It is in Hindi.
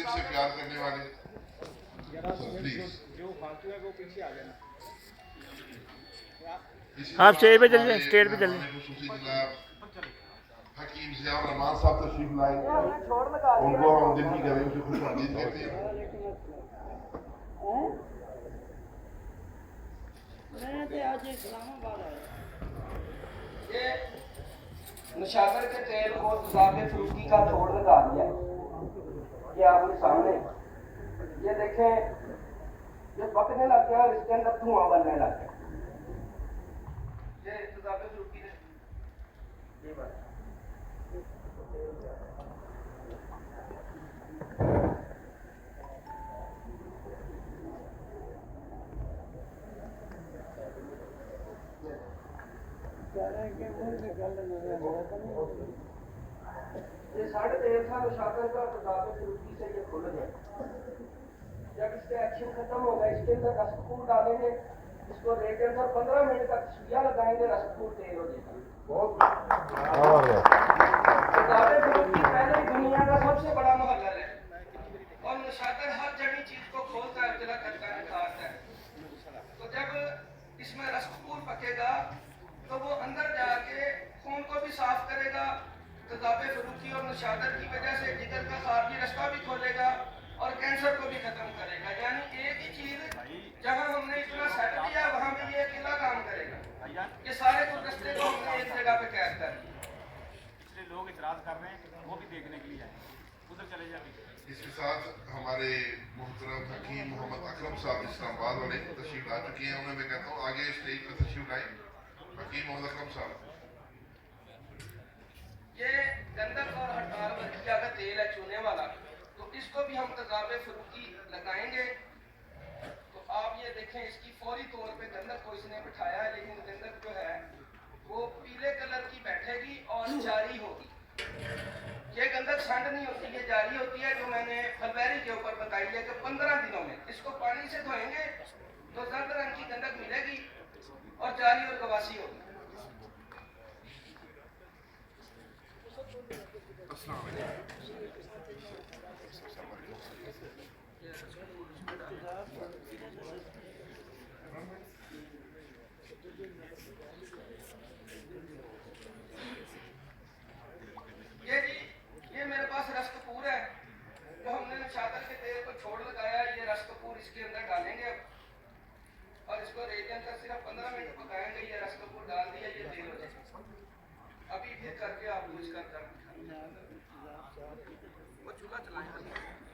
दिल से प्यार करने वाले प्लीज जो फालतू है वो पीछे आ जाना। आप स्टेज पे चलिए, स्टेज पे चलिए। हकीम ज़ियाउर रहमान साहब तशरीफ लाए, उनको हम दिल की गहराइयों से खुशामदीद कहते हैं। ये नशाकर के तेल को तजाबे फरूकी का छोड़ लगा दिया है। ये आपके सामने ये देखें, ये पकने लग गया और इसके अंदर धुआं बनने लग गया। ये तजाबे फरूकी ने ये बात ये 3.5 साल नशाकर का तजाबे फरूकी से ये खुल गया। जब इसका एक्शन खत्म होगा, इसके अंदर रसकूर डालेंगे, इसको रेट के अंदर 15 मिनट तक सुइया लगाएंगे, रसकूर तेल हो जाएगा। तजाबे फरूकी पहले ही दुनिया का सबसे बड़ा मोहल्ला है और नशाकर हर जड़ी चीज को खोलता है, उजला करता है, निखारता है। तो जब इसमें रसकूर पकेगा तो वो अंदर जाके खून को भी साफ करेगा। तजाबे फरूकी और नशादर की वजह से जिगर का खारजी रास्ता भी खोलेगा और कैंसर को भी खत्म करेगा। यानी एक ही चीज जहां हमने इतना सेट किया वहां भी ये अकेला काम करेगा। ये सारे गुलदस्ते को हमने एक जगह पे कैद कर दिया। इसलिए लोग इतराज कर रहे हैं, वो भी देखने के लिए आए, उधर चले जाए। इसके साथ हमारे मोहतरम हकीम मोहम्मद अकरम साहब इस्लामाबाद वाले तशरीफ ला चुके हैं। उन्हें मैं कहता हूँ आगे स्टेज पर तशरीफ लाए। हकीम मोहम्मद अकरम साहब, ये गंधक और हटार वर्जिया का तेल है चूने वाला, तो इसको भी हम तजाबे फरूकी लगाएंगे। तो आप ये देखें, इसकी फौरी तौर पे गंधक को इसने बिठाया है, लेकिन गंधक जो है वो पीले कलर की बैठेगी और जारी होगी। ये गंधक सांड नहीं होती, ये जारी होती है, जो मैंने फलबेरी के ऊपर बताई है कि 15 दिनों में इसको पानी से धोएंगे तो जर्द रंग की गंधक मिलेगी और जारी और गवासी होगी। ये मेरे पास रस कपूर है, जो हमने नशादर के तेल को छोड़ लगाया। ये रस कपूर इसके अंदर डालेंगे और इसको रेत के अंदर सिर्फ 15 मिनट पकाएंगे। ये रस कपूर डाल दिया, ये तेल हो जाएगा। अभी फिर करके आपको इसका वो चूल्हा चलाएंगे।